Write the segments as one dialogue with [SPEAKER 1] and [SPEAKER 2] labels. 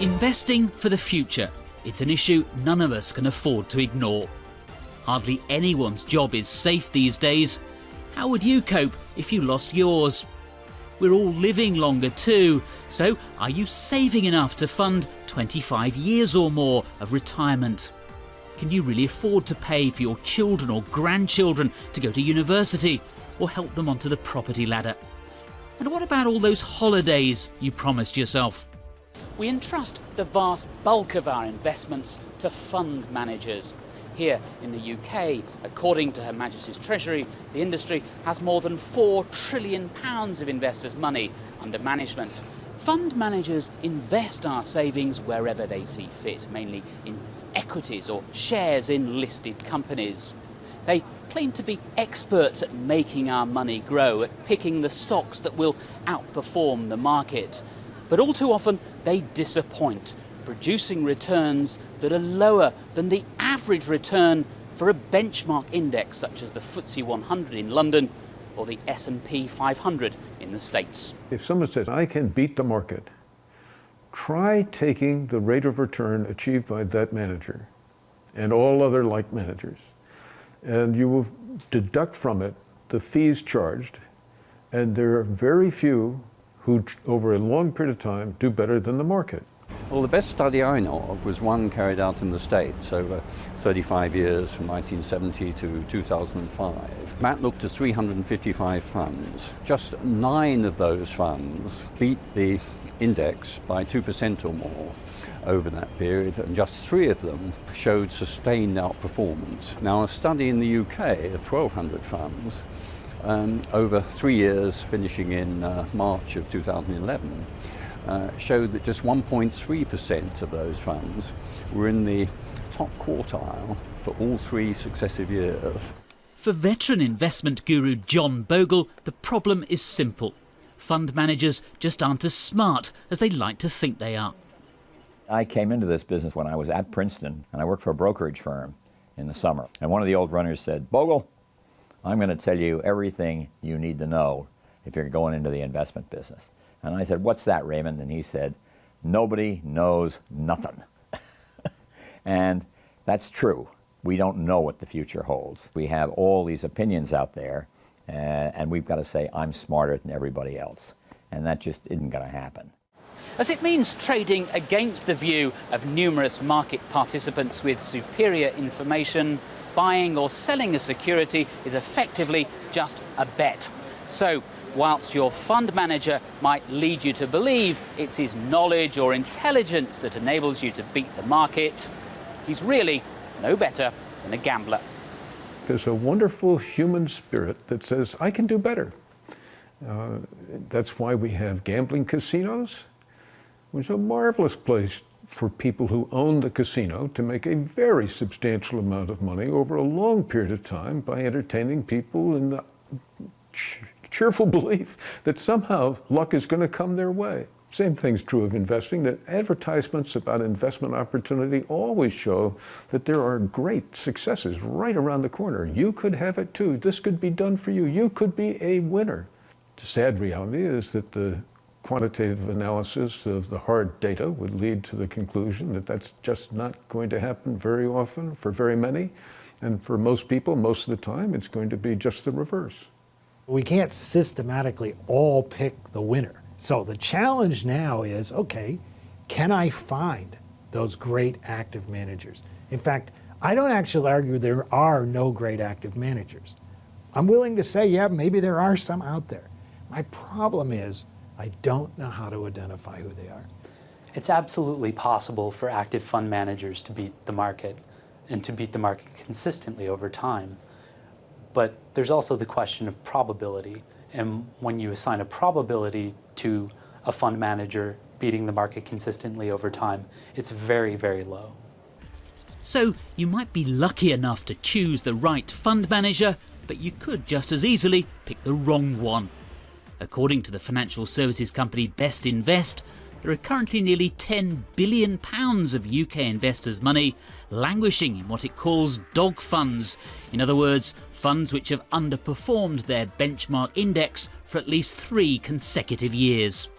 [SPEAKER 1] Investing for the future. It's an issue none of us can afford to ignore. Hardly anyone's job is safe these days. How would you cope if you lost yours? We're all living longer too, so are you saving enough to fund 25 years or more of retirement? Can you really afford to pay for your children or grandchildren to go to university or help them onto the property ladder? And what about all those holidays you promised yourself? We entrust the vast bulk of our investments to fund managers. Here in the UK, according to Her Majesty's Treasury, the industry has more than £4 trillion of investors' money under management. Fund managers invest our savings wherever they see fit, mainly in equities or shares in listed companies. They claim to be experts at making our money grow, at picking the stocks that will outperform the market. But all too often, they disappoint, producing returns that are lower than the average return for a benchmark index such as the FTSE 100 in London or the S&P 500 in the States.
[SPEAKER 2] If someone says, I can beat the market, try taking the rate of return achieved by that manager and all other like managers, and you will deduct from it the fees charged, and there are very few who, over a long period of time, do better than the market.
[SPEAKER 3] Well, the best study I know of was one carried out in the States over 35 years, from 1970 to 2005. That looked at 355 funds. Just 9 of those funds beat the index by 2% or more over that period, and just 3 of them showed sustained outperformance. Now, a study in the UK of 1,200 funds over 3 years, finishing in March of 2011, showed that just 1.3% of those funds were in the top quartile for all 3 successive years.
[SPEAKER 1] For veteran investment guru John Bogle, the problem is simple. Fund managers just aren't as smart as they like to think they are.
[SPEAKER 4] I came into this business when I was at Princeton, and I worked for a brokerage firm in the summer. And one of the old runners said, Bogle, I'm going to tell you everything you need to know if you're going into the investment business. And I said, what's that, Raymond? And he said, nobody knows nothing. And that's true. We don't know what the future holds. We have all these opinions out there, and we've got to say, I'm smarter than everybody else. And that just isn't going to happen.
[SPEAKER 1] As it means trading against the view of numerous market participants with superior information, buying or selling a security is effectively just a bet. So, whilst your fund manager might lead you to believe it's his knowledge or intelligence that enables you to beat the market, he's really no better than a gambler.
[SPEAKER 2] There's a wonderful human spirit that says, I can do better. That's why we have gambling casinos, which is a marvelous place for people who own the casino to make a very substantial amount of money over a long period of time by entertaining people in the cheerful belief that somehow luck is going to come their way. Same thing's true of investing, that advertisements about investment opportunity always show that there are great successes right around the corner. You could have it too. This could be done for you. You could be a winner. The sad reality is that the quantitative analysis of the hard data would lead to the conclusion that that's just not going to happen very often for very many. And for most people, most of the time, it's going to be just the reverse.
[SPEAKER 5] We can't systematically all pick the winner. So the challenge now is, okay, can I find those great active managers? In fact, I don't actually argue there are no great active managers. I'm willing to say, yeah, maybe there are some out there. My problem is I don't know how to identify who they are.
[SPEAKER 6] It's absolutely possible for active fund managers to beat the market and to beat the market consistently over time. But there's also the question of probability. And when you assign a probability to a fund manager beating the market consistently over time, it's very, very low.
[SPEAKER 1] So you might be lucky enough to choose the right fund manager, but you could just as easily pick the wrong one. According to the financial services company Best Invest, there are currently nearly £10 billion of UK investors' money languishing in what it calls dog funds. In other words, funds which have underperformed their benchmark index for at least 3 consecutive years.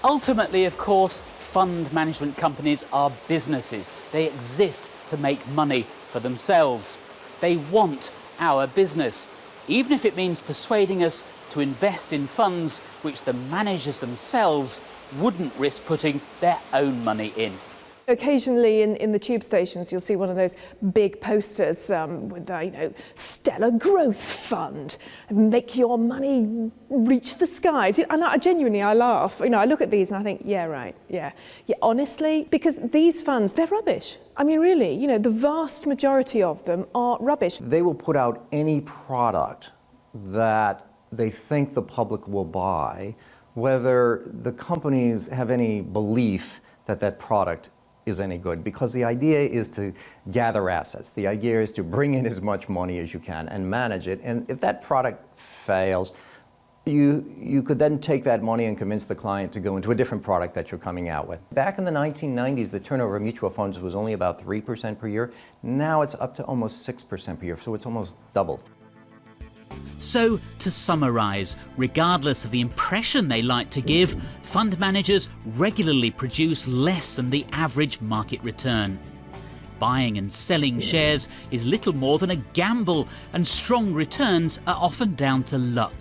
[SPEAKER 1] Ultimately, of course, fund management companies are businesses. They exist to make money for themselves. They want our business, even if it means persuading us to invest in funds which the managers themselves wouldn't risk putting their own money in.
[SPEAKER 7] Occasionally in the tube stations, you'll see one of those big posters with, Stellar Growth Fund, make your money reach the skies. And I laugh. I look at these and I think, yeah, right, yeah. Honestly, because these funds, they're rubbish. I mean, really, the vast majority of them are rubbish.
[SPEAKER 8] They will put out any product that they think the public will buy, whether the companies have any belief that that product is any good, because the idea is to gather assets. The idea is to bring in as much money as you can and manage it. And if that product fails, you could then take that money and convince the client to go into a different product that you're coming out with. Back in the 1990s, the turnover of mutual funds was only about 3% per year. Now it's up to almost 6% per year, so it's almost doubled.
[SPEAKER 1] So, to summarise, regardless of the impression they like to give, fund managers regularly produce less than the average market return. Buying and selling shares is little more than a gamble, and strong returns are often down to luck.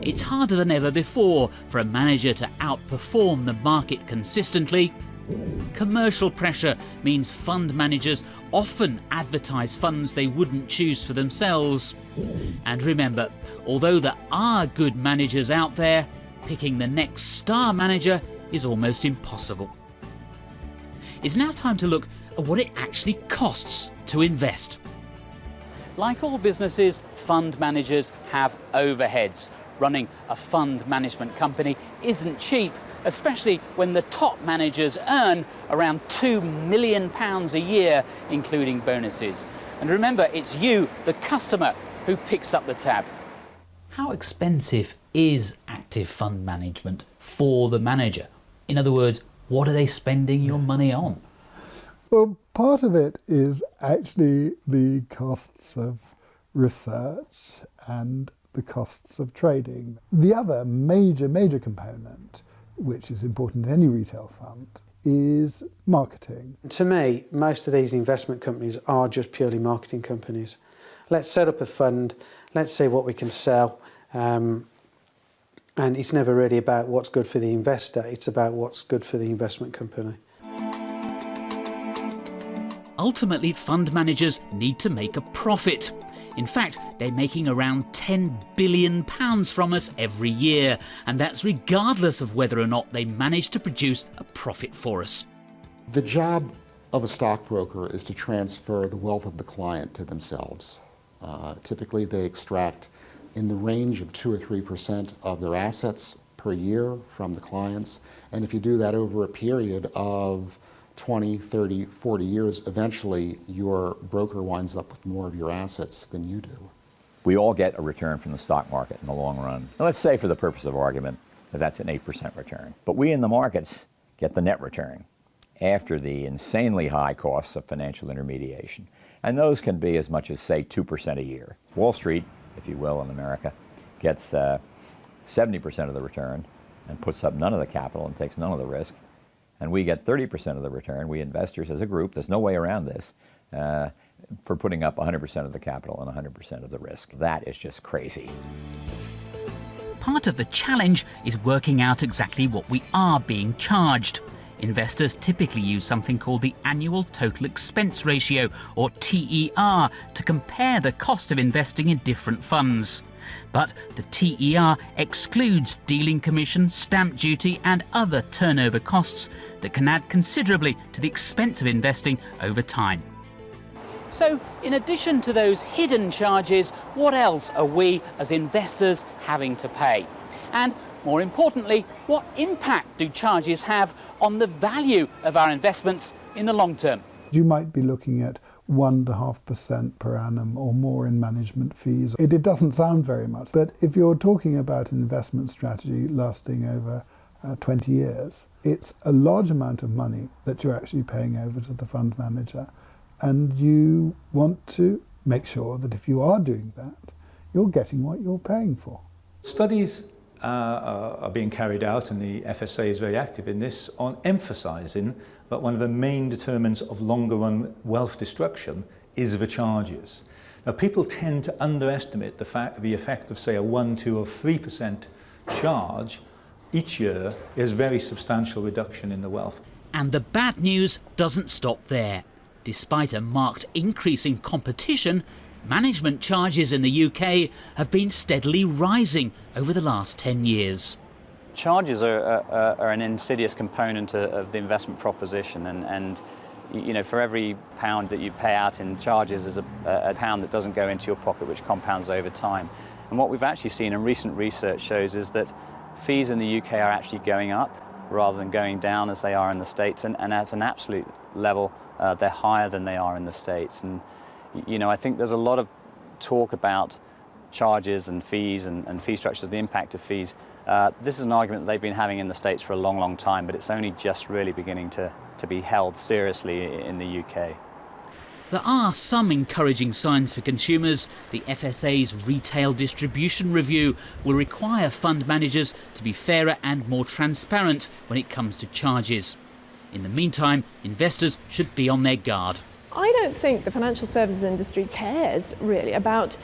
[SPEAKER 1] It's harder than ever before for a manager to outperform the market consistently. Commercial pressure means fund managers often advertise funds they wouldn't choose for themselves. And remember, although there are good managers out there, picking the next star manager is almost impossible. It's now time to look at what it actually costs to invest. Like all businesses, fund managers have overheads. Running a fund management company isn't cheap, especially when the top managers earn around £2 million a year, including bonuses. And remember, it's you, the customer, who picks up the tab. How expensive is active fund management for the manager? In other words, what are they spending your money on?
[SPEAKER 9] Well, part of it is actually the costs of research and the costs of trading. The other major component, which is important in any retail fund, is marketing.
[SPEAKER 10] To me, most of these investment companies are just purely marketing companies. Let's set up a fund, let's see what we can sell, and it's never really about what's good for the investor, it's about what's good for the investment company.
[SPEAKER 1] Ultimately, fund managers need to make a profit. In fact, they're making around £10 billion from us every year, and that's regardless of whether or not they manage to produce a profit for us.
[SPEAKER 11] The job of a stockbroker is to transfer the wealth of the client to themselves. Typically, they extract in the range of 2 or 3% of their assets per year from the clients, and if you do that over a period of 20, 30, 40 years, eventually your broker winds up with more of your assets than you do.
[SPEAKER 4] We all get a return from the stock market in the long run. Now, let's say for the purpose of argument that that's an 8% return. But we in the markets get the net return after the insanely high costs of financial intermediation. And those can be as much as, say, 2% a year. Wall Street, if you will, in America, gets 70% of the return and puts up none of the capital and takes none of the risk. And we get 30% of the return, we investors as a group, there's no way around this, for putting up 100% of the capital and 100% of the risk. That is just crazy.
[SPEAKER 1] Part of the challenge is working out exactly what we are being charged. Investors typically use something called the Annual Total Expense Ratio, or TER, to compare the cost of investing in different funds. But the TER excludes dealing commission, stamp duty and other turnover costs that can add considerably to the expense of investing over time. So, in addition to those hidden charges, what else are we as investors having to pay? And more importantly, what impact do charges have on the value of our investments in the long term?
[SPEAKER 9] You might be looking at 1.5% per annum or more in management fees. It doesn't sound very much, but if you're talking about an investment strategy lasting over 20 years, it's a large amount of money that you're actually paying over to the fund manager, and you want to make sure that if you are doing that, you're getting what you're paying for.
[SPEAKER 10] Studies
[SPEAKER 12] are being carried out, and the FSA is very active in this, on emphasising that one of the main determinants of longer run wealth destruction is the charges. Now, people tend to underestimate the effect of, say, a 1, 2 or 3% charge each year is a very substantial reduction in the wealth.
[SPEAKER 1] And the bad news doesn't stop there. Despite a marked increase in competition, management charges in the UK have been steadily rising over the last 10 years.
[SPEAKER 13] Charges are an insidious component of the investment proposition, and you know, for every pound that you pay out in charges is a pound that doesn't go into your pocket, which compounds over time. And what we've actually seen, and recent research shows, is that fees in the UK are actually going up rather than going down as they are in the States, and at an absolute level they're higher than they are in the States. And you know, I think there's a lot of talk about charges and fees and fee structures, the impact of fees. This is an argument that they've been having in the States for a long, long time, but it's only just really beginning to be held seriously in the UK.
[SPEAKER 1] There are some encouraging signs for consumers. The FSA's retail distribution review will require fund managers to be fairer and more transparent when it comes to charges. In the meantime, investors should be on their guard.
[SPEAKER 7] I don't think the financial services industry cares really about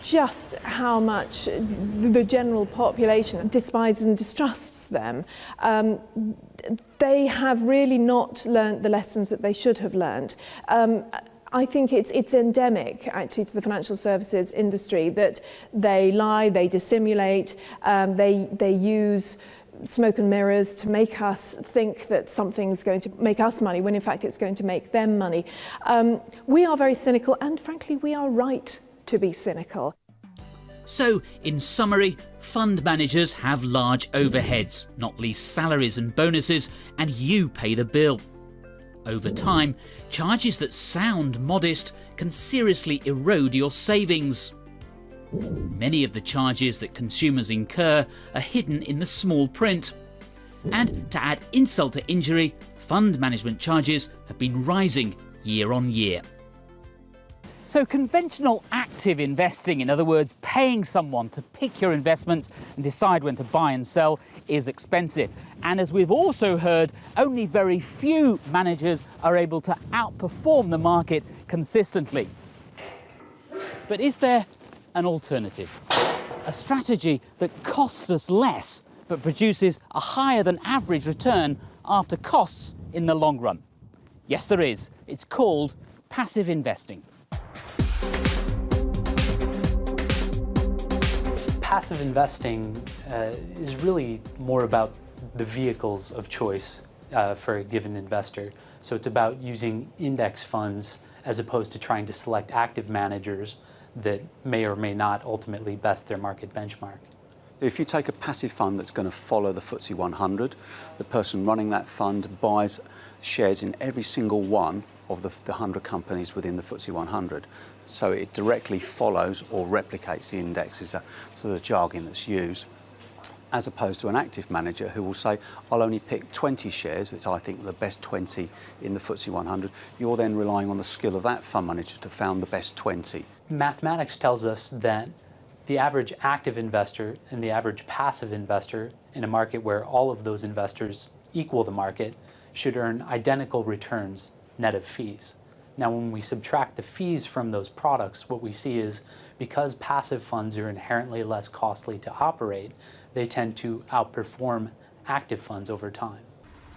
[SPEAKER 7] just how much the general population despises and distrusts them. They have really not learnt the lessons that they should have learnt. I think it's endemic, actually, to the financial services industry that they lie, they dissimulate, they use smoke and mirrors to make us think that something's going to make us money when in fact it's going to make them money. We are very cynical, and frankly we are right to be cynical.
[SPEAKER 1] So, in summary, fund managers have large overheads, not least salaries and bonuses, and you pay the bill. Over time, charges that sound modest can seriously erode your savings. Many of the charges that consumers incur are hidden in the small print. And to add insult to injury, fund management charges have been rising year on year. So conventional active investing, in other words, paying someone to pick your investments and decide when to buy and sell, is expensive. And as we've also heard, only very few managers are able to outperform the market consistently. But is there an alternative? A strategy that costs us less but produces a higher than average return after costs in the long run? Yes, there is. It's called passive investing.
[SPEAKER 6] Passive investing is really more about the vehicles of choice for a given investor. So it's about using index funds as opposed to trying to select active managers that may or may not ultimately best their market benchmark.
[SPEAKER 14] If you take a passive fund that's going to follow the FTSE 100, the person running that fund buys shares in every single one of the 100 companies within the FTSE 100. So it directly follows or replicates the index, is sort of the jargon that's used, as opposed to an active manager who will say, I'll only pick 20 shares, which I think are the best 20 in the FTSE 100. You're then relying on the skill of that fund manager to find the best 20.
[SPEAKER 6] Mathematics tells us that the average active investor and the average passive investor in a market where all of those investors equal the market should earn identical returns net of fees. Now, when we subtract the fees from those products, what we see is because passive funds are inherently less costly to operate, they tend to outperform active funds over time.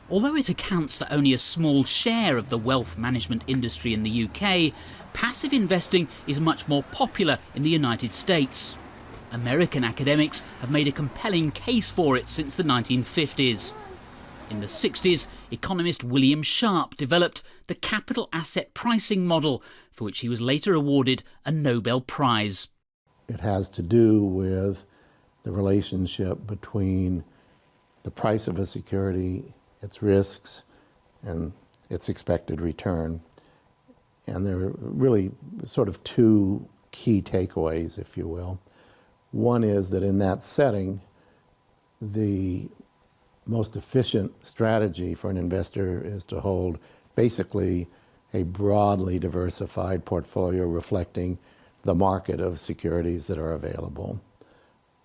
[SPEAKER 1] Although it accounts for only a small share of the wealth management industry in the UK, passive investing is much more popular in the United States. American academics have made a compelling case for it since the 1950s. In the 60s, economist William Sharpe developed the capital asset pricing model, for which he was later awarded a Nobel Prize.
[SPEAKER 15] It has to do with the relationship between the price of a security, its risks, and its expected return. And there are really sort of two key takeaways, if you will. One is that in that setting, the most efficient strategy for an investor is to hold basically a broadly diversified portfolio reflecting the market of securities that are available.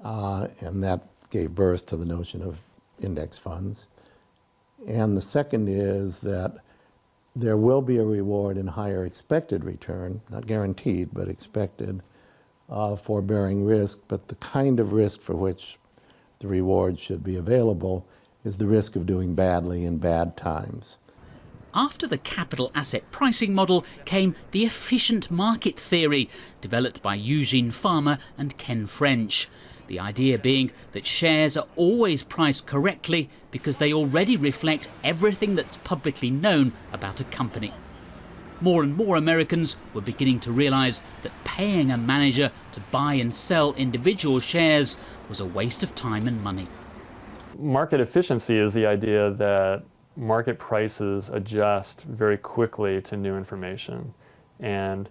[SPEAKER 15] And that gave birth to the notion of index funds. And the second is that there will be a reward in higher expected return, not guaranteed, but expected, for bearing risk. But the kind of risk for which the reward should be available is the risk of doing badly in bad times.
[SPEAKER 1] After the capital asset pricing model came the efficient market theory, developed by Eugene Farmer and Ken French. The idea being that shares are always priced correctly because they already reflect everything that's publicly known about a company. More and more Americans were beginning to realise that paying a manager to buy and sell individual shares was a waste of time and money.
[SPEAKER 16] Market efficiency is the idea that market prices adjust very quickly to new information. And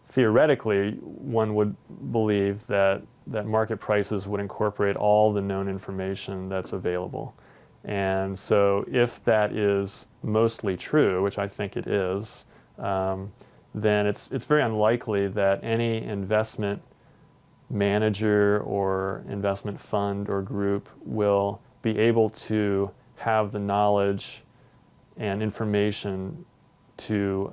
[SPEAKER 16] theoretically, one would believe that market prices would incorporate all the known information that's available. And so if that is mostly true, which I think it is, then it's very unlikely that any investment manager or investment fund or group will be able to have the knowledge and information to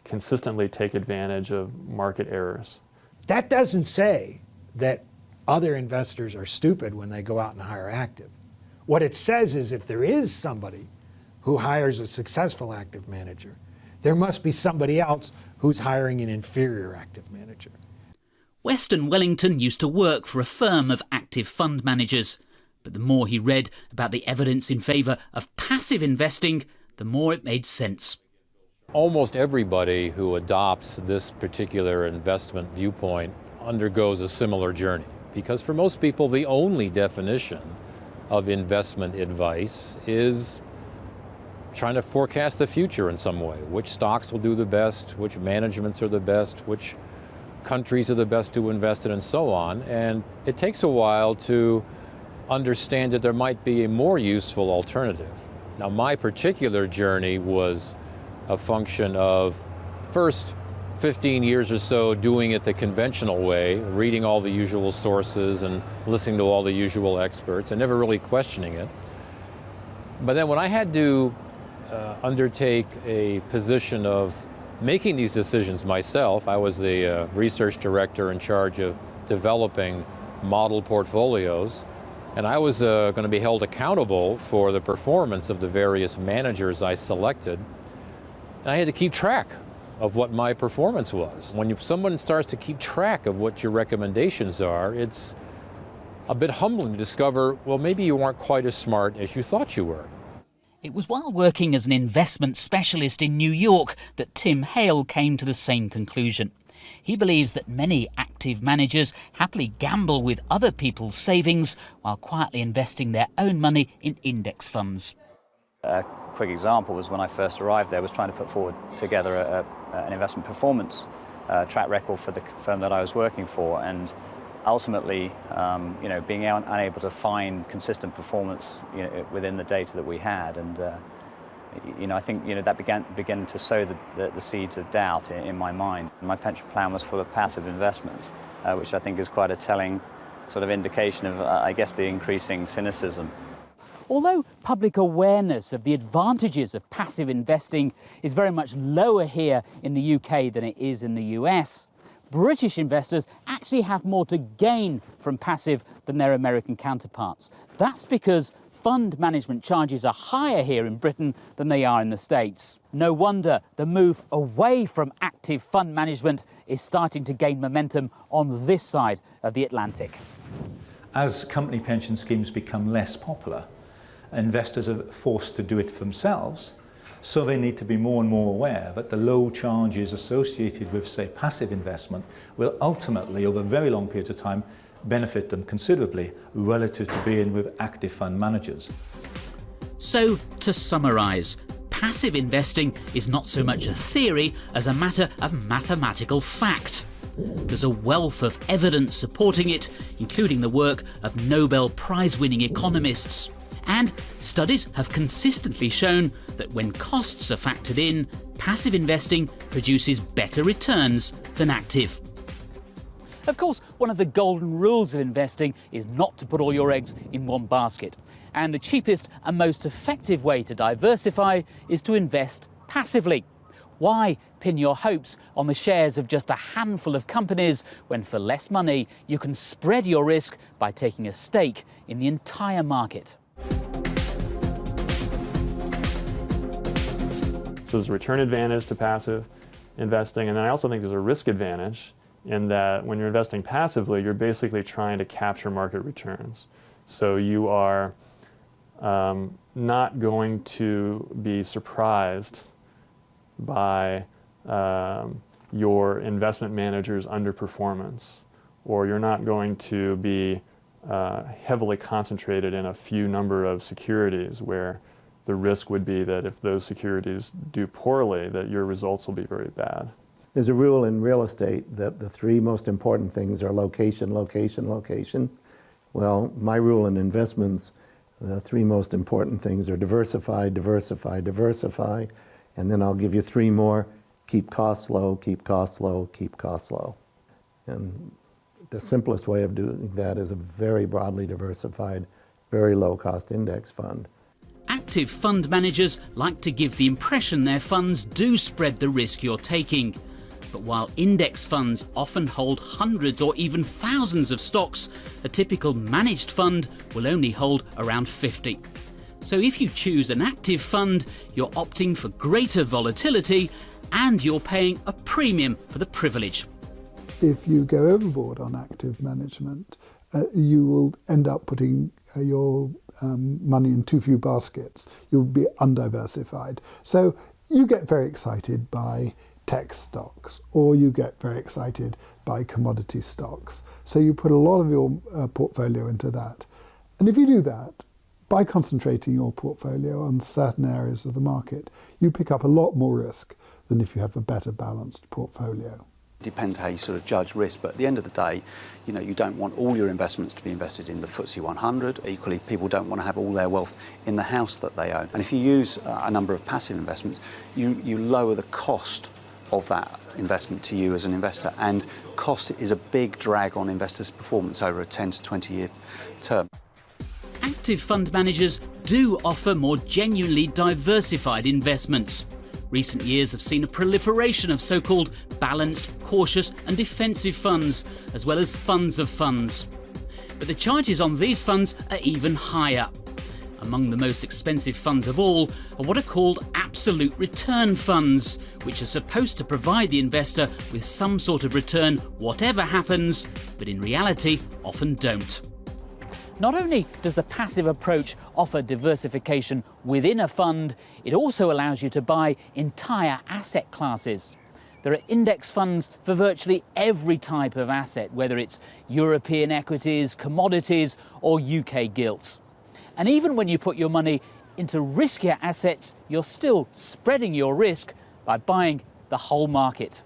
[SPEAKER 16] consistently take advantage of market errors.
[SPEAKER 5] That doesn't say that other investors are stupid when they go out and hire active. What it says is if there is somebody who hires a successful active manager, there must be somebody else who's hiring an inferior active manager.
[SPEAKER 1] Weston Wellington used to work for a firm of active fund managers, but the more he read about the evidence in favour of passive investing, the more it made sense.
[SPEAKER 17] Almost everybody who adopts this particular investment viewpoint undergoes a similar journey, because for most people the only definition of investment advice is trying to forecast the future in some way. Which stocks will do the best, which managements are the best, which countries are the best to invest in, and so on. And it takes a while to understand that there might be a more useful alternative. Now, my particular journey was a function of first 15 years or so doing it the conventional way, reading all the usual sources and listening to all the usual experts and never really questioning it. But then when I had to undertake a position of making these decisions myself, I was the research director in charge of developing model portfolios, and I was going to be held accountable for the performance of the various managers I selected. And I had to keep track of what my performance was. When someone starts to keep track of what your recommendations are, it's a bit humbling to discover, well, maybe you weren't quite as smart as you thought you were.
[SPEAKER 1] It was while working as an investment specialist in New York that Tim Hale came to the same conclusion. He believes that many active managers happily gamble with other people's savings while quietly investing their own money in index funds.
[SPEAKER 13] A quick example was when I first arrived there, was trying to put forward together an investment performance track record for the firm that I was working for, and ultimately, being unable to find consistent performance, within the data that we had, and I think that began to sow the seeds of doubt in my mind. My pension plan was full of passive investments, which I think is quite a telling sort of indication of, I guess, the increasing cynicism.
[SPEAKER 1] Although public awareness of the advantages of passive investing is very much lower here in the UK than it is in the US, British investors actually have more to gain from passive than their American counterparts. That's because fund management charges are higher here in Britain than they are in the States. No wonder the move away from active fund management is starting to gain momentum on this side of the Atlantic.
[SPEAKER 12] As company pension schemes become less popular, investors are forced to do it for themselves, so they need to be more and more aware that the low charges associated with, say, passive investment will ultimately, over very long periods of time, benefit them considerably relative to being with active fund managers.
[SPEAKER 1] So, to summarise, passive investing is not so much a theory as a matter of mathematical fact. There's a wealth of evidence supporting it, including the work of Nobel Prize-winning economists. And studies have consistently shown that when costs are factored in, passive investing produces better returns than active. Of course, one of the golden rules of investing is not to put all your eggs in one basket. And the cheapest and most effective way to diversify is to invest passively. Why pin your hopes on the shares of just a handful of companies when for less money you can spread your risk by taking a stake in the entire market?
[SPEAKER 16] So there's a return advantage to passive investing, and then I also think there's a risk advantage in that when you're investing passively, you're basically trying to capture market returns. So you are not going to be surprised by your investment manager's underperformance, or you're not going to be heavily concentrated in a few number of securities where the risk would be that if those securities do poorly, that your results will be very bad.
[SPEAKER 15] There's a rule in real estate that the three most important things are location, location, location. Well, my rule in investments, the three most important things are diversify, diversify, diversify, and then I'll give you three more: keep costs low, keep costs low, keep costs low. And the simplest way of doing that is a very broadly diversified, very low-cost index fund.
[SPEAKER 1] Active fund managers like to give the impression their funds do spread the risk you're taking. But while index funds often hold hundreds or even thousands of stocks, a typical managed fund will only hold around 50. So if you choose an active fund, you're opting for greater volatility and you're paying a premium for the privilege.
[SPEAKER 9] If you go overboard on active management, you will end up putting your money in too few baskets. You'll be undiversified. So you get very excited by tech stocks, or you get very excited by commodity stocks. So you put a lot of your portfolio into that. And if you do that, by concentrating your portfolio on certain areas of the market, you pick up a lot more risk than if you have a better balanced portfolio.
[SPEAKER 14] Depends how you sort of judge risk, but at the end of the day, you don't want all your investments to be invested in the FTSE 100. Equally, people don't want to have all their wealth in the house that they own. And if you use a number of passive investments, you lower the cost of that investment to you as an investor, and cost is a big drag on investors' performance over a 10 to 20 year term.
[SPEAKER 1] Active fund managers do offer more genuinely diversified investments. Recent years have seen a proliferation of so-called balanced, cautious and defensive funds, as well as funds of funds. But the charges on these funds are even higher. Among the most expensive funds of all are what are called absolute return funds, which are supposed to provide the investor with some sort of return whatever happens, but in reality often don't. Not only does the passive approach offer diversification within a fund, it also allows you to buy entire asset classes. There are index funds for virtually every type of asset, whether it's European equities, commodities or UK gilts. And even when you put your money into riskier assets, you're still spreading your risk by buying the whole market.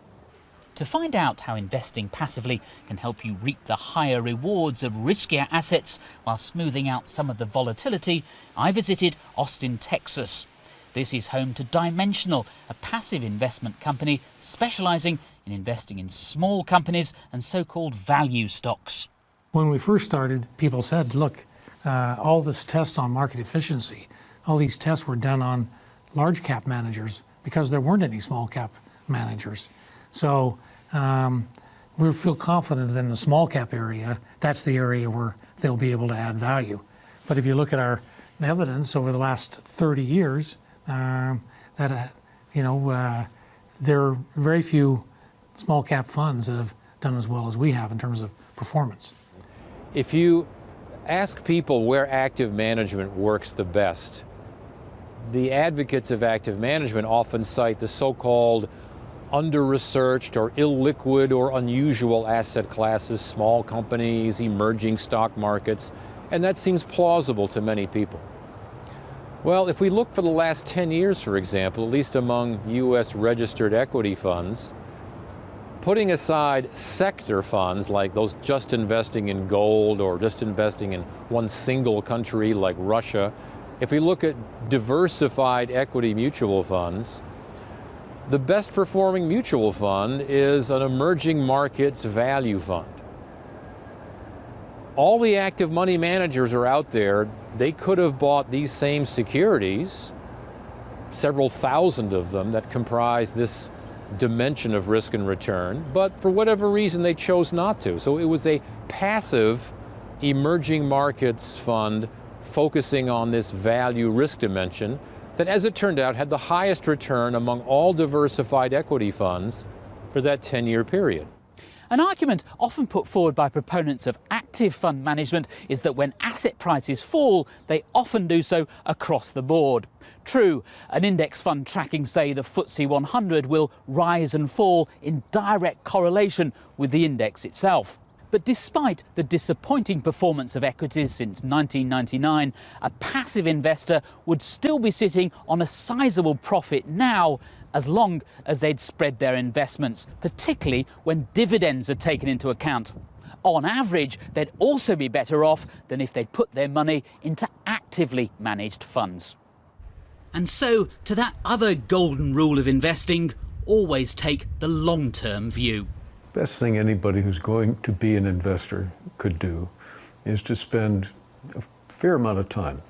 [SPEAKER 1] To find out how investing passively can help you reap the higher rewards of riskier assets while smoothing out some of the volatility, I visited Austin, Texas. This is home to Dimensional, a passive investment company specializing in investing in small companies and so-called value stocks.
[SPEAKER 18] When we first started, people said, look, all this tests on market efficiency, all these tests were done on large cap managers because there weren't any small cap managers. So we feel confident that in the small cap area, that's the area where they'll be able to add value. But if you look at our evidence over the last 30 years, there are very few small cap funds that have done as well as we have in terms of performance.
[SPEAKER 17] If you ask people where active management works the best, the advocates of active management often cite the so-called under-researched or illiquid or unusual asset classes, small companies, emerging stock markets, and that seems plausible to many people. Well, if we look for the last 10 years, for example, at least among U.S. registered equity funds, putting aside sector funds like those just investing in gold or just investing in one single country like Russia, if we look at diversified equity mutual funds, the best performing mutual fund is an emerging markets value fund. all the active money managers are out there. They could have bought these same securities, several thousand of them that comprise this dimension of risk and return, but for whatever reason they chose not to. So it was a passive emerging markets fund focusing on this value risk dimension that, as it turned out, had the highest return among all diversified equity funds for that 10-year period.
[SPEAKER 1] An argument often put forward by proponents of active fund management is that when asset prices fall, they often do so across the board. True, an index fund tracking, say, the FTSE 100 will rise and fall in direct correlation with the index itself. But despite the disappointing performance of equities since 1999, a passive investor would still be sitting on a sizable profit now, as long as they'd spread their investments, particularly when dividends are taken into account. On average, they'd also be better off than if they'd put their money into actively managed funds. And so, to that other golden rule of investing, always take the long-term view.
[SPEAKER 2] Best thing anybody who's going to be an investor could do is to spend a fair amount of time,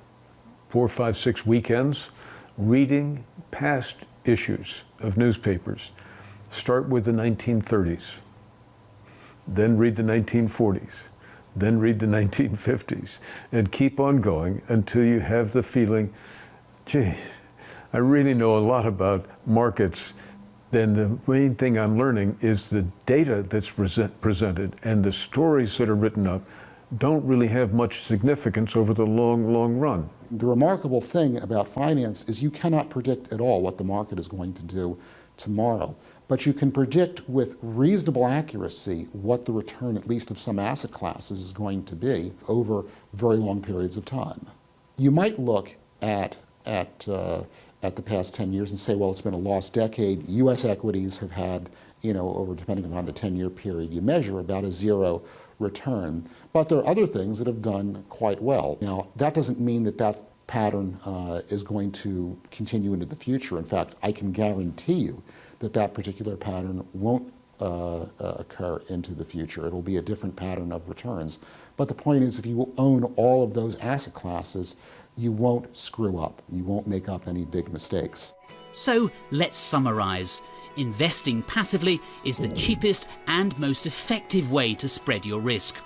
[SPEAKER 2] 4, 5, 6 weekends, reading past issues of newspapers. Start with the 1930s, then read the 1940s, then read the 1950s, and keep on going until you have the feeling, gee, I really know a lot about markets. Then the main thing I'm learning is the data that's presented and the stories that are written up don't really have much significance over the long, long run.
[SPEAKER 11] The remarkable thing about finance is you cannot predict at all what the market is going to do tomorrow, but you can predict with reasonable accuracy what the return, at least of some asset classes, is going to be over very long periods of time. You might look at the past 10 years and say, well, it's been a lost decade. U.S. equities have had, over, depending upon the 10-year period you measure, about a zero return. But there are other things that have done quite well. Now, that doesn't mean that pattern is going to continue into the future. In fact, I can guarantee you that particular pattern won't occur into the future. It'll be a different pattern of returns. But the point is, if you own all of those asset classes, you won't screw up. You won't make up any big mistakes.
[SPEAKER 1] So let's summarise. Investing passively is the cheapest and most effective way to spread your risk.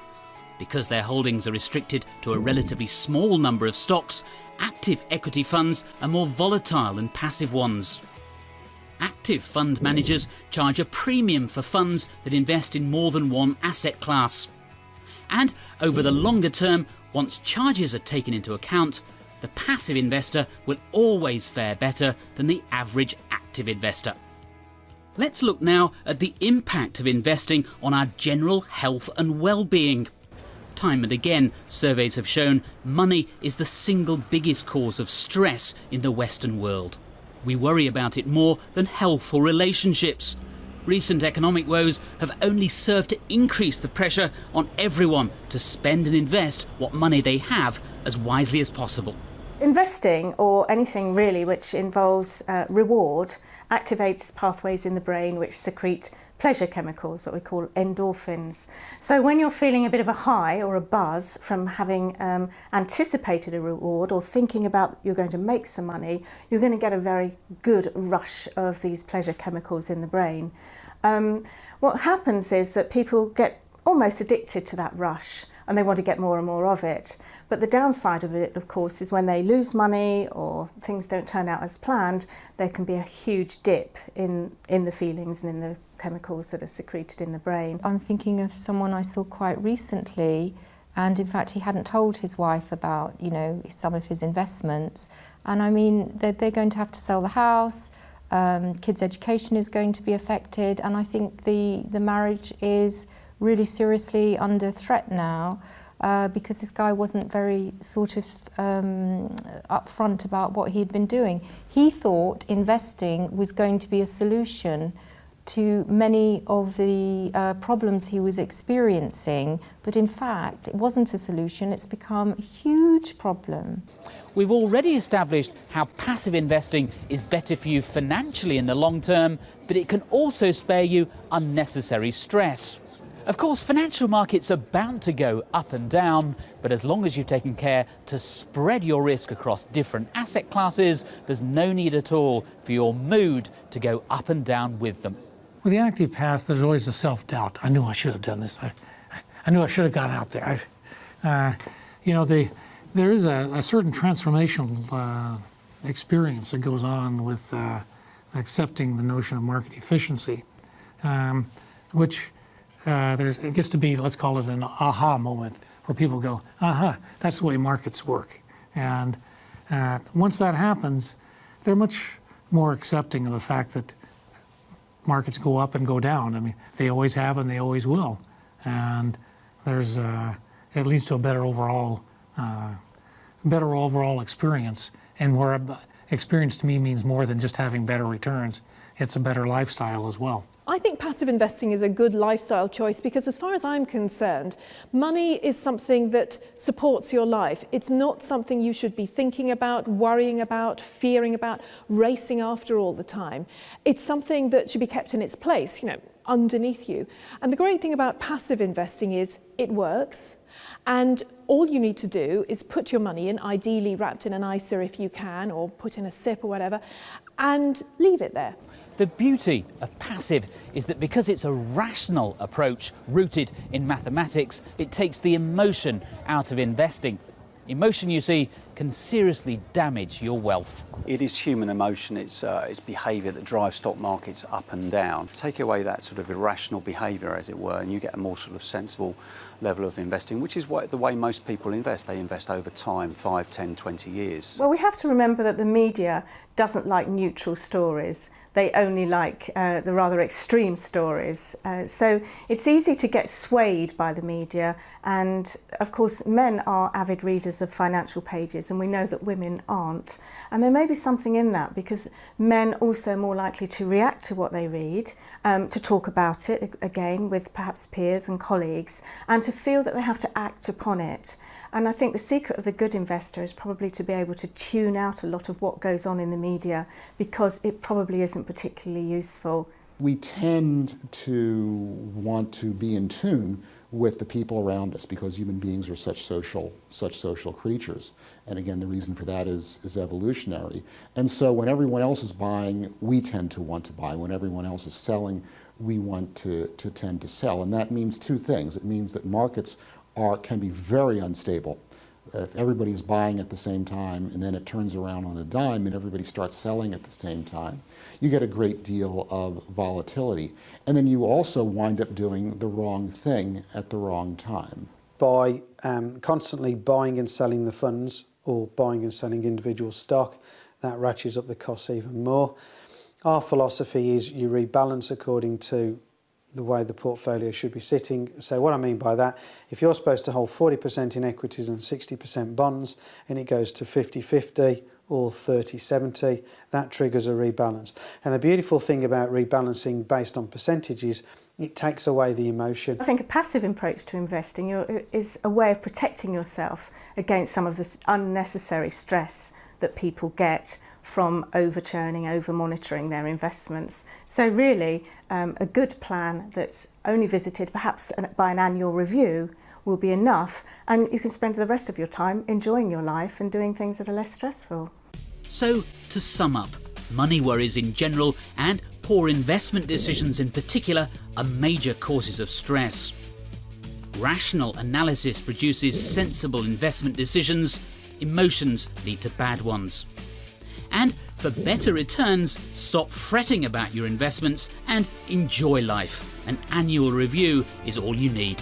[SPEAKER 1] Because their holdings are restricted to a relatively small number of stocks, active equity funds are more volatile than passive ones. Active fund managers charge a premium for funds that invest in more than one asset class. And over the longer term, once charges are taken into account, the passive investor will always fare better than the average active investor. Let's look now at the impact of investing on our general health and well-being. Time and again, surveys have shown money is the single biggest cause of stress in the Western world. We worry about it more than health or relationships. Recent economic woes have only served to increase the pressure on everyone to spend and invest what money they have as wisely as possible.
[SPEAKER 19] Investing, or anything really which involves reward, activates pathways in the brain which secrete pleasure chemicals, what we call endorphins. So when you're feeling a bit of a high or a buzz from having anticipated a reward or thinking about you're going to make some money, you're going to get a very good rush of these pleasure chemicals in the brain. What happens is that people get almost addicted to that rush and they want to get more and more of it. But the downside of it, of course, is when they lose money or things don't turn out as planned, there can be a huge dip in the feelings and in the chemicals that are secreted in the brain.
[SPEAKER 20] I'm thinking of someone I saw quite recently, and in fact he hadn't told his wife about, some of his investments. And I mean, they're going to have to sell the house, kids' education is going to be affected, and I think the marriage is really seriously under threat now. Because this guy wasn't very upfront about what he'd been doing. He thought investing was going to be a solution to many of the problems he was experiencing, but in fact it wasn't a solution. It's become a huge problem.
[SPEAKER 1] We've already established how passive investing is better for you financially in the long term, but it can also spare you unnecessary stress. Of course, financial markets are bound to go up and down, but as long as you've taken care to spread your risk across different asset classes, there's no need at all for your mood to go up and down with them.
[SPEAKER 18] With the active path, there's always a self-doubt. I knew I should have done this. I knew I should have gone out there. There is a certain transformational experience that goes on with accepting the notion of market efficiency, which it gets to be, let's call it an aha moment, where people go, aha, that's the way markets work. And once that happens, they're much more accepting of the fact that markets go up and go down. I mean, they always have and they always will. And there's it leads to a better overall experience. And where experience to me means more than just having better returns. It's a better lifestyle as well.
[SPEAKER 7] I think passive investing is a good lifestyle choice because as far as I'm concerned, money is something that supports your life. It's not something you should be thinking about, worrying about, fearing about, racing after all the time. It's something that should be kept in its place, underneath you. And the great thing about passive investing is it works. And all you need to do is put your money in, ideally wrapped in an ISA if you can, or put in a SIP or whatever, and leave it there.
[SPEAKER 1] The beauty of passive is that because it's a rational approach rooted in mathematics, it takes the emotion out of investing. Emotion, you see, can seriously damage your wealth.
[SPEAKER 14] It is human emotion, it's behaviour that drives stock markets up and down. Take away that sort of irrational behaviour, as it were, and you get a more sort of sensible level of investing, which is the way most people invest. They invest over time, 5, 10, 20 years.
[SPEAKER 19] Well, we have to remember that the media doesn't like neutral stories. They only like the rather extreme stories. So it's easy to get swayed by the media. And of course, men are avid readers of financial pages, and we know that women aren't. And there may be something in that because men also are more likely to react to what they read, to talk about it again with perhaps peers and colleagues, and to feel that they have to act upon it. And I think the secret of the good investor is probably to be able to tune out a lot of what goes on in the media because it probably isn't particularly useful.
[SPEAKER 11] We tend to want to be in tune with the people around us because human beings are such social creatures. And again, the reason for that is evolutionary. And so when everyone else is buying, we tend to want to buy. When everyone else is selling, we want to tend to sell. And that means two things. It means that markets can be very unstable. If everybody's buying at the same time and then it turns around on a dime and everybody starts selling at the same time, you get a great deal of volatility. And then you also wind up doing the wrong thing at the wrong time.
[SPEAKER 10] By constantly buying and selling the funds or buying and selling individual stock, that ratchets up the costs even more. Our philosophy is you rebalance according to the way the portfolio should be sitting. So what I mean by that, if you're supposed to hold 40% in equities and 60% bonds, and it goes to 50-50 or 30-70, that triggers a rebalance. And the beautiful thing about rebalancing based on percentages, it takes away the emotion.
[SPEAKER 19] I think a passive approach to investing is a way of protecting yourself against some of this unnecessary stress that people get from over-churning, over-monitoring their investments. So really, a good plan that's only visited perhaps by an annual review will be enough, and you can spend the rest of your time enjoying your life and doing things that are less stressful.
[SPEAKER 1] So, to sum up, money worries in general and poor investment decisions in particular are major causes of stress. Rational analysis produces sensible investment decisions. Emotions lead to bad ones. And for better returns, stop fretting about your investments and enjoy life. An annual review is all you need.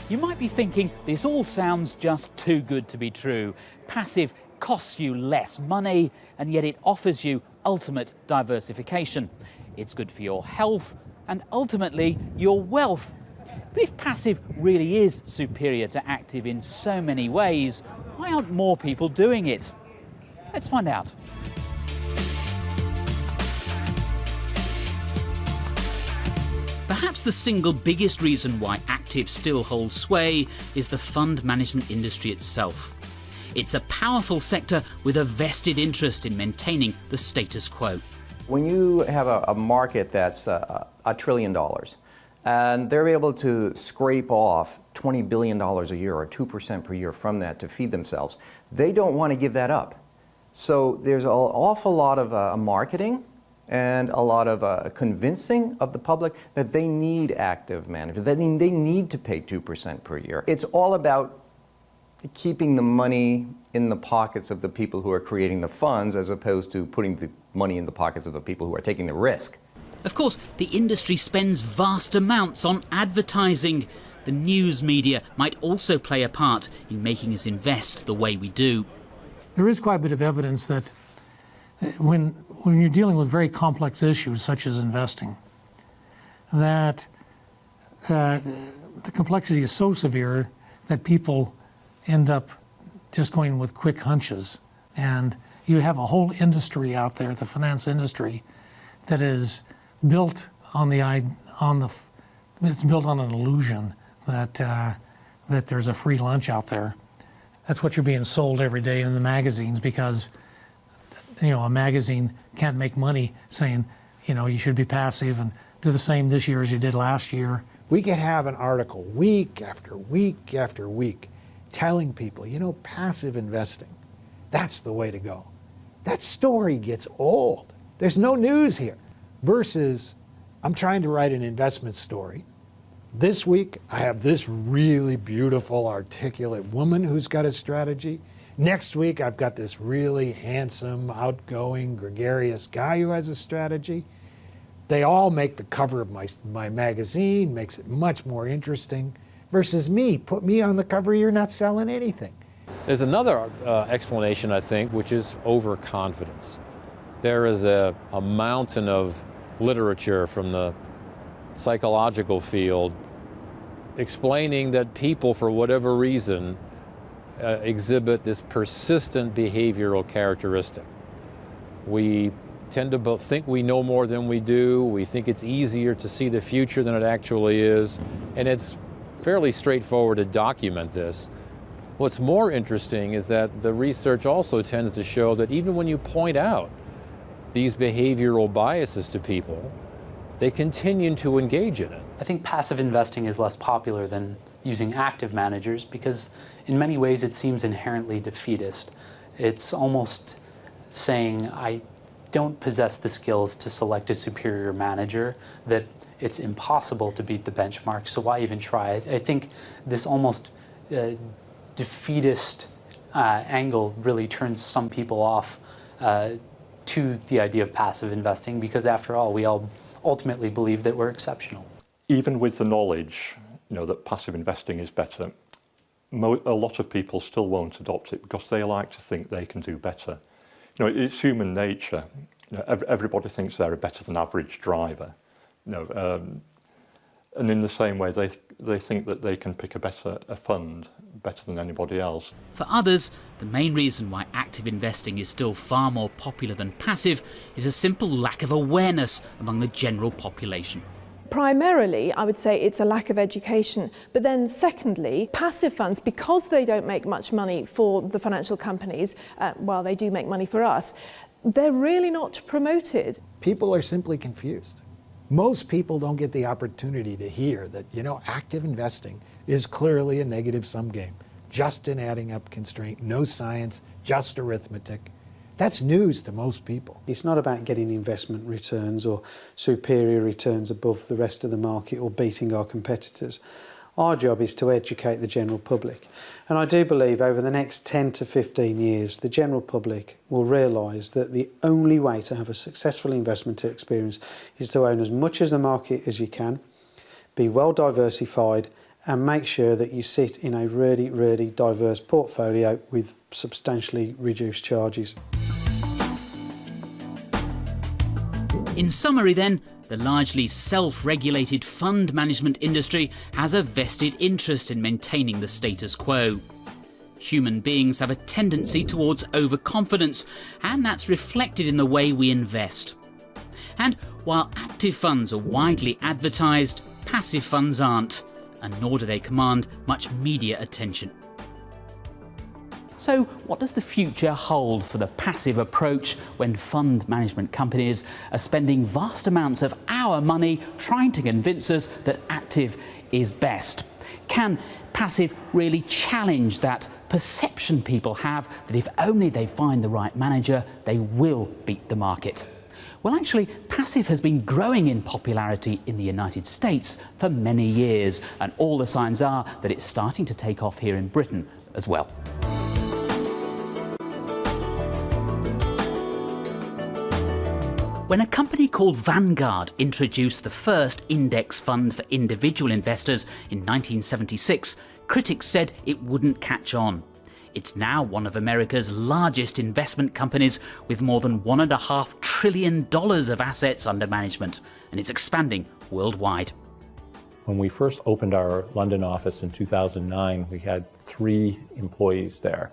[SPEAKER 1] You might be thinking this all sounds just too good to be true. Passive costs you less money, and yet it offers you ultimate diversification. It's good for your health and ultimately your wealth. But if passive really is superior to active in so many ways, why aren't more people doing it? Let's find out. Perhaps the single biggest reason why active still holds sway is the fund management industry itself. It's a powerful sector with a vested interest in maintaining the status quo.
[SPEAKER 8] When you have a market that's $1 trillion, And they're able to scrape off $20 billion a year or 2% per year from that to feed themselves. They don't want to give that up. So there's an awful lot of marketing and a lot of convincing of the public that they need active managers, that they need to pay 2% per year. It's all about keeping the money in the pockets of the people who are creating the funds as opposed to putting the money in the pockets of the people who are taking the risk.
[SPEAKER 1] Of course, the industry spends vast amounts on advertising. The news media might also play a part in making us invest the way we do.
[SPEAKER 18] There is quite a bit of evidence that when you're dealing with very complex issues such as investing, that the complexity is so severe that people end up just going with quick hunches. And you have a whole industry out there, the finance industry, that is built on it's built on an illusion that that there's a free lunch out there. That's what you're being sold every day in the magazines, because a magazine can't make money saying, you should be passive and do the same this year as you did last year.
[SPEAKER 5] We could have an article week after week after week telling people, passive investing, that's the way to go. That story gets old. There's no news here. Versus, I'm trying to write an investment story. This week, I have this really beautiful, articulate woman who's got a strategy. Next week, I've got this really handsome, outgoing, gregarious guy who has a strategy. They all make the cover of my magazine, makes it much more interesting. Versus me, put me on the cover, you're not selling anything.
[SPEAKER 17] There's another explanation, I think, which is overconfidence. There is a mountain of literature from the psychological field explaining that people, for whatever reason, exhibit this persistent behavioral characteristic. We tend to think we know more than we do. We think it's easier to see the future than it actually is. And it's fairly straightforward to document this. What's more interesting is that the research also tends to show that even when you point out these behavioral biases to people, they continue to engage in it.
[SPEAKER 6] I think passive investing is less popular than using active managers because in many ways it seems inherently defeatist. It's almost saying, I don't possess the skills to select a superior manager, that it's impossible to beat the benchmark, so why even try? I think this almost defeatist angle really turns some people off to the idea of passive investing, because after all, we all ultimately believe that we're exceptional.
[SPEAKER 21] Even with the knowledge, that passive investing is better, a lot of people still won't adopt it because they like to think they can do better. It's human nature. Everybody thinks they're a better than average driver. And in the same way, they think that they can pick a fund better than anybody else.
[SPEAKER 1] For others, the main reason why active investing is still far more popular than passive is a simple lack of awareness among the general population.
[SPEAKER 7] Primarily, I would say it's a lack of education. But then secondly, passive funds, because they don't make much money for the financial companies, while they do make money for us, they're really not promoted.
[SPEAKER 5] People are simply confused. Most people don't get the opportunity to hear that, active investing is clearly a negative-sum game. Just an adding up constraint, no science, just arithmetic. That's news to most people.
[SPEAKER 10] It's not about getting investment returns or superior returns above the rest of the market or beating our competitors. Our job is to educate the general public. And I do believe over the next 10 to 15 years, the general public will realise that the only way to have a successful investment experience is to own as much as the market as you can, be well diversified, and make sure that you sit in a really, really diverse portfolio with substantially reduced charges.
[SPEAKER 1] In summary then, the largely self-regulated fund management industry has a vested interest in maintaining the status quo. Human beings have a tendency towards overconfidence, and that's reflected in the way we invest. And while active funds are widely advertised, passive funds aren't, and nor do they command much media attention. So what does the future hold for the passive approach when fund management companies are spending vast amounts of our money trying to convince us that active is best? Can passive really challenge that perception people have that if only they find the right manager, they will beat the market? Well, actually, passive has been growing in popularity in the United States for many years, and all the signs are that it's starting to take off here in Britain as well. When a company called Vanguard introduced the first index fund for individual investors in 1976, critics said it wouldn't catch on. It's now one of America's largest investment companies with more than $1.5 trillion of assets under management, and it's expanding worldwide.
[SPEAKER 3] When we first opened our London office in 2009, we had 3 employees there.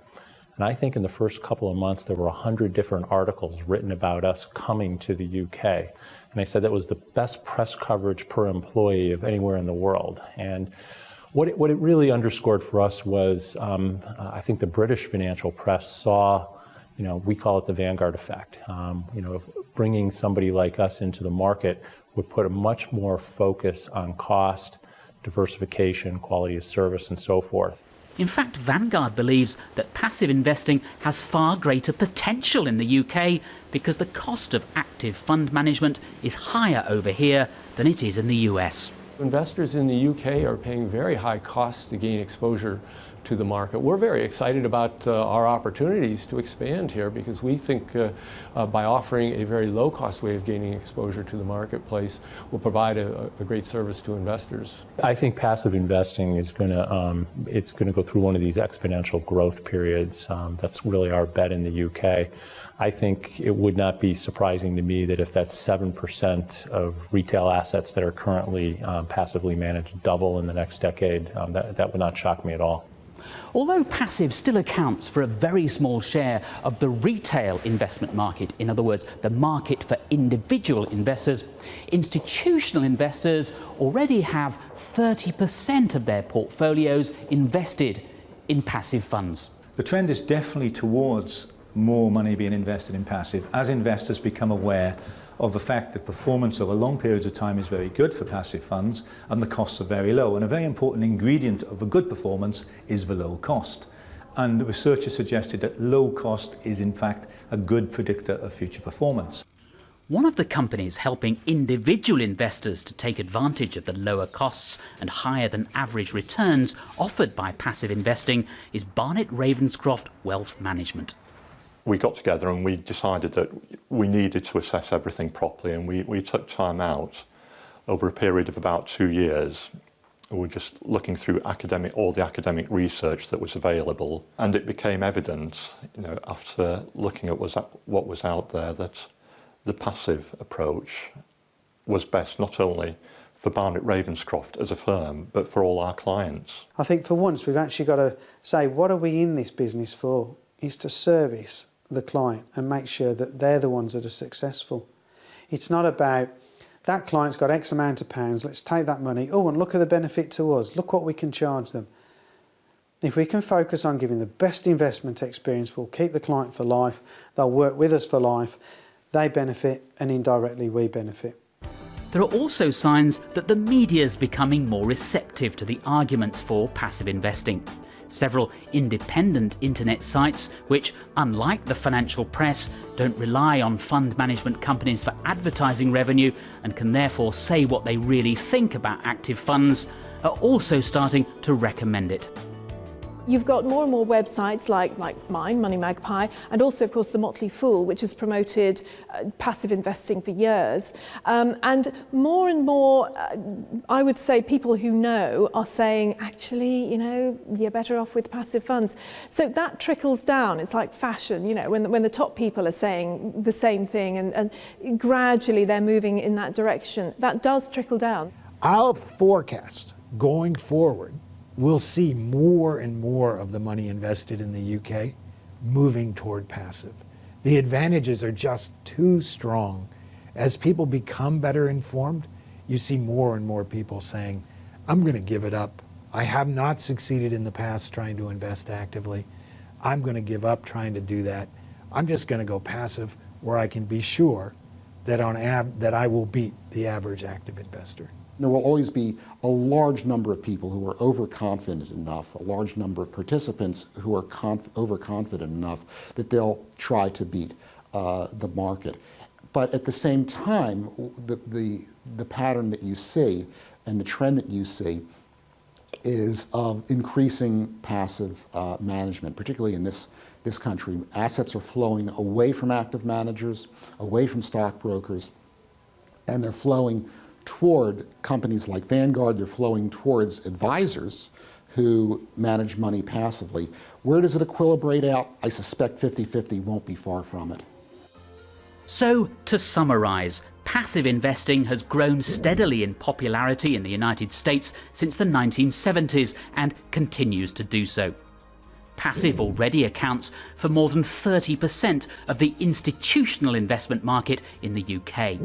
[SPEAKER 3] And I think in the first couple of months, there were 100 different articles written about us coming to the UK. And I said that was the best press coverage per employee of anywhere in the world. And what it really underscored for us was, I think the British financial press saw, we call it the Vanguard effect. Bringing somebody like us into the market would put a much more focus on cost, diversification, quality of service, and so forth.
[SPEAKER 1] In fact, Vanguard believes that passive investing has far greater potential in the UK because the cost of active fund management is higher over here than it is in the US.
[SPEAKER 22] Investors in the UK are paying very high costs to gain exposure to the market. We're very excited about our opportunities to expand here because we think by offering a very low-cost way of gaining exposure to the marketplace will provide a great service to investors.
[SPEAKER 3] I think passive investing is going to it's going to go through one of these exponential growth periods. That's really our bet in the UK. I think it would not be surprising to me that if that's 7% of retail assets that are currently passively managed double in the next decade, that would not shock me at all.
[SPEAKER 1] Although passive still accounts for a very small share of the retail investment market, in other words, the market for individual investors, institutional investors already have 30% of their portfolios invested in passive funds.
[SPEAKER 12] The trend is definitely towards more money being invested in passive as investors become aware of the fact that performance over long periods of time is very good for passive funds and the costs are very low. And a very important ingredient of a good performance is the low cost. And the research has suggested that low cost is in fact a good predictor of future performance.
[SPEAKER 1] One of the companies helping individual investors to take advantage of the lower costs and higher than average returns offered by passive investing is Barnett Ravenscroft Wealth Management.
[SPEAKER 21] We got together and we decided that we needed to assess everything properly, and we took time out over a period of about 2 years. We were just looking through all the academic research that was available, and it became evident, after looking at what was out there, that the passive approach was best not only for Barnett Ravenscroft as a firm, but for all our clients.
[SPEAKER 10] I think for once we've actually got to say, what are we in this business for? Is to service the client and make sure that they're the ones that are successful. It's not about that client's got X amount of pounds, let's take that money, oh, and look at the benefit to us, look what we can charge them. If we can focus on giving the best investment experience, we'll keep the client for life, they'll work with us for life, they benefit and indirectly we benefit.
[SPEAKER 1] There are also signs that the media is becoming more receptive to the arguments for passive investing. Several independent internet sites, which, unlike the financial press, don't rely on fund management companies for advertising revenue and can therefore say what they really think about active funds, are also starting to recommend it.
[SPEAKER 7] You've got more and more websites like mine, Money Magpie, and also, of course, The Motley Fool, which has promoted passive investing for years. And more, I would say, people who know are saying, actually, you're better off with passive funds. So that trickles down. It's like fashion, when the top people are saying the same thing and gradually they're moving in that direction. That does trickle down.
[SPEAKER 5] I'll forecast going forward, we'll see more and more of the money invested in the UK moving toward passive. The advantages are just too strong. As people become better informed, you see more and more people saying, I'm going to give it up. I have not succeeded in the past trying to invest actively. I'm going to give up trying to do that. I'm just going to go passive where I can be sure that that I will beat the average active investor.
[SPEAKER 11] There will always be a large number of people who are overconfident enough, a large number of participants who are overconfident enough that they'll try to beat the market. But at the same time, the pattern that you see and the trend that you see is of increasing passive management, particularly in this country. Assets are flowing away from active managers, away from stockbrokers, and they're flowing toward companies like Vanguard. They're flowing towards advisors who manage money passively. Where does it equilibrate out? I suspect 50-50 won't be far from it.
[SPEAKER 1] So, to summarise, passive investing has grown steadily in popularity in the United States since the 1970s and continues to do so. Passive already accounts for more than 30% of the institutional investment market in the UK.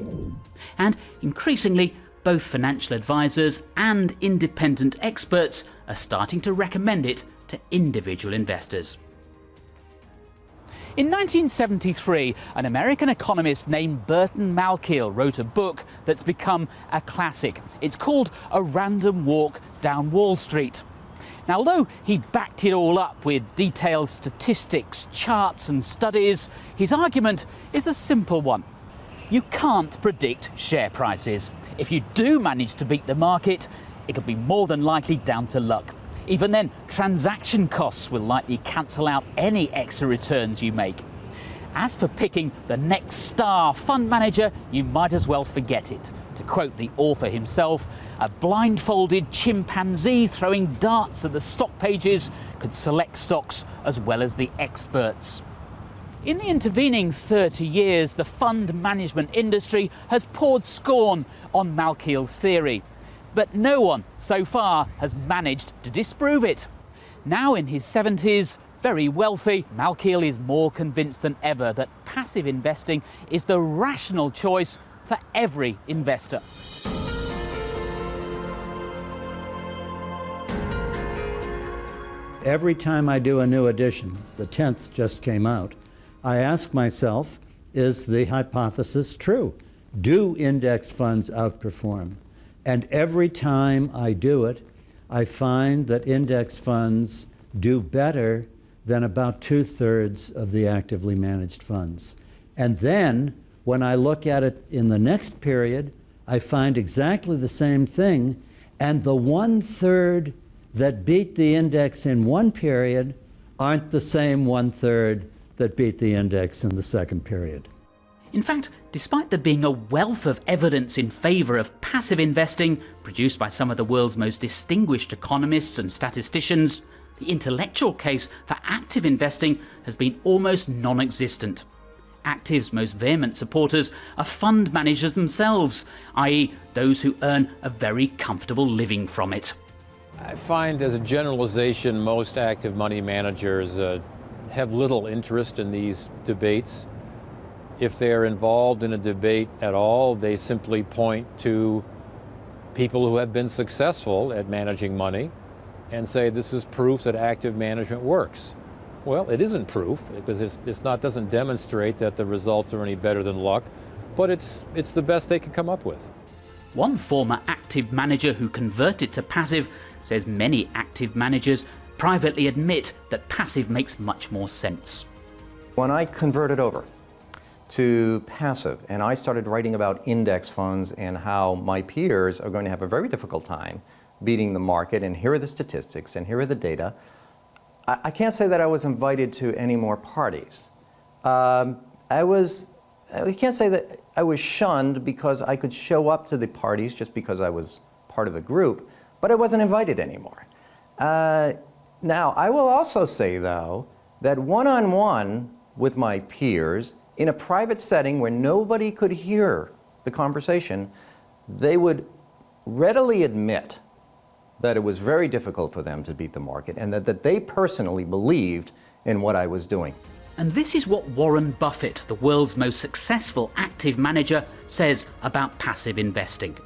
[SPEAKER 1] And increasingly, both financial advisors and independent experts are starting to recommend it to individual investors. In 1973, an American economist named Burton Malkiel wrote a book that's become a classic. It's called A Random Walk Down Wall Street. Now, although he backed it all up with detailed statistics, charts and studies, his argument is a simple one. You can't predict share prices. If you do manage to beat the market, it'll be more than likely down to luck. Even then, transaction costs will likely cancel out any extra returns you make. As for picking the next star fund manager, you might as well forget it. To quote the author himself, a blindfolded chimpanzee throwing darts at the stock pages could select stocks as well as the experts. In the intervening 30 years, the fund management industry has poured scorn on Malkiel's theory. But no one so far has managed to disprove it. Now in his 70s, very wealthy, Malkiel is more convinced than ever that passive investing is the rational choice for every investor.
[SPEAKER 4] Every time I do a new edition, the 10th just came out, I ask myself, is the hypothesis true? Do index funds outperform? And every time I do it, I find that index funds do better than about 2/3 of the actively managed funds. And then, when I look at it in the next period, I find exactly the same thing, and the 1/3 that beat the index in one period aren't the same 1/3 that beat the index in the second period.
[SPEAKER 1] In fact, despite there being a wealth of evidence in favour of passive investing, produced by some of the world's most distinguished economists and statisticians, the intellectual case for active investing has been almost non-existent. Active's most vehement supporters are fund managers themselves, i.e. those who earn a very comfortable living from it.
[SPEAKER 17] I find, as a generalization, most active money managers have little interest in these debates. If they're involved in a debate at all, they simply point to people who have been successful at managing money and say this is proof that active management works. Well, it isn't proof because it doesn't demonstrate that the results are any better than luck, but it's the best they can come up with.
[SPEAKER 1] One former active manager who converted to passive says many active managers privately admit that passive makes much more sense.
[SPEAKER 8] When I converted over to passive and I started writing about index funds and how my peers are going to have a very difficult time beating the market, and here are the statistics and here are the data, I can't say that I was invited to any more parties. I can't say that I was shunned because I could show up to the parties just because I was part of the group, but I wasn't invited anymore. Now, I will also say, though, that one-on-one with my peers, in a private setting where nobody could hear the conversation, they would readily admit that it was very difficult for them to beat the market and that they personally believed in what I was doing.
[SPEAKER 1] And this is what Warren Buffett, the world's most successful active manager, says about passive investing.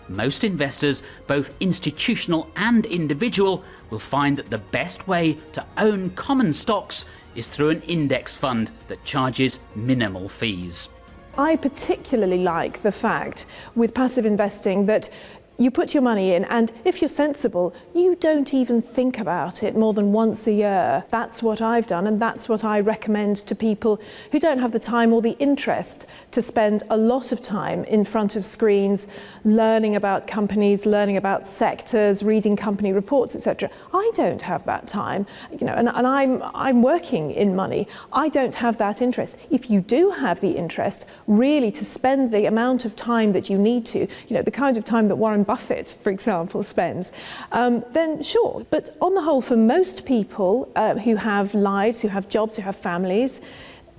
[SPEAKER 1] Most investors, both institutional and individual, will find that the best way to own common stocks is through an index fund that charges minimal fees.
[SPEAKER 7] I particularly like the fact with passive investing that you put your money in, and if you're sensible, you don't even think about it more than once a year. That's what I've done, and that's what I recommend to people who don't have the time or the interest to spend a lot of time in front of screens, learning about companies, learning about sectors, reading company reports, etc. I don't have that time, and I'm working in money. I don't have that interest. If you do have the interest, really to spend the amount of time that you need to, the kind of time that Warren Buffett, for example, spends, then sure. But on the whole, for most people who have lives, who have jobs, who have families,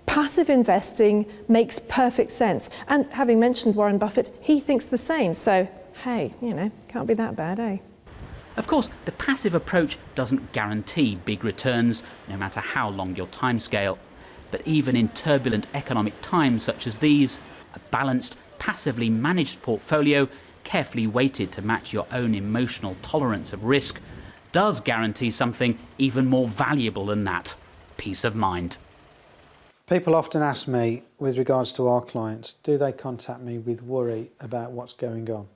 [SPEAKER 7] passive investing makes perfect sense. And having mentioned Warren Buffett, he thinks the same. So, hey, can't be that bad, eh?
[SPEAKER 1] Of course, the passive approach doesn't guarantee big returns, no matter how long your timescale. But even in turbulent economic times such as these, a balanced, passively managed portfolio, carefully weighted to match your own emotional tolerance of risk, does guarantee something even more valuable than that: peace of mind.
[SPEAKER 10] People often ask me, with regards to our clients, do they contact me with worry about what's going on?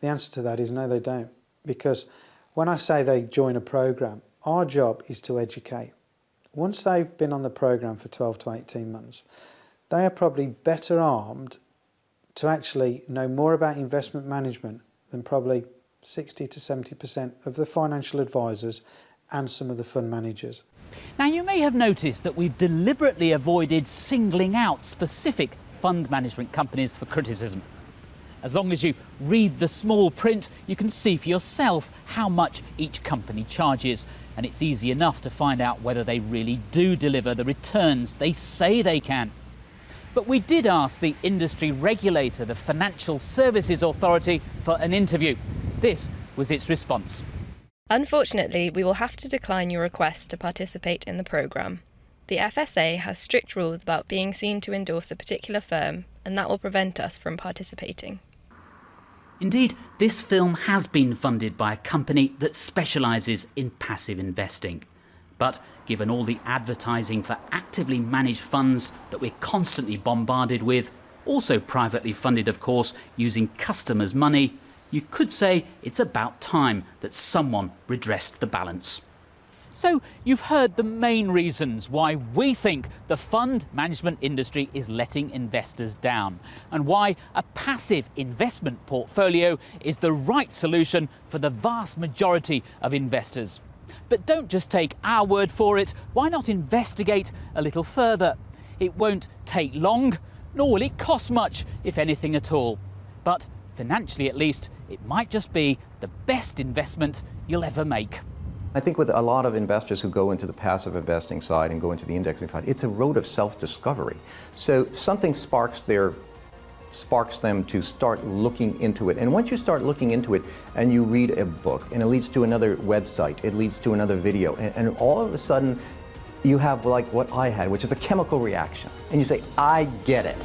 [SPEAKER 10] The answer to that is no, they don't. Because when I say they join a program, our job is to educate. Once they've been on the program for 12 to 18 months, they are probably better armed to actually know more about investment management than probably 60 to 70% of the financial advisors and some of the fund managers.
[SPEAKER 1] Now, you may have noticed that we've deliberately avoided singling out specific fund management companies for criticism. As long as you read the small print, you can see for yourself how much each company charges, and it's easy enough to find out whether they really do deliver the returns they say they can. But we did ask the industry regulator, the Financial Services Authority, for an interview. This was its response.
[SPEAKER 13] Unfortunately, we will have to decline your request to participate in the programme. The FSA has strict rules about being seen to endorse a particular firm, and that will prevent us from participating.
[SPEAKER 1] Indeed, this film has been funded by a company that specialises in passive investing. But given all the advertising for actively managed funds that we're constantly bombarded with, also privately funded of course, using customers' money, you could say it's about time that someone redressed the balance. So you've heard the main reasons why we think the fund management industry is letting investors down, and why a passive investment portfolio is the right solution for the vast majority of investors. But don't just take our word for it. Why not investigate a little further? It won't take long, nor will it cost much, if anything at all. But financially at least, it might just be the best investment you'll ever make.
[SPEAKER 8] I think with a lot of investors who go into the passive investing side and go into the indexing side, it's a road of self-discovery. So something sparks them to start looking into it. And once you start looking into it and you read a book and it leads to another website, it leads to another video, and all of a sudden you have like what I had, which is a chemical reaction. And you say, I get it.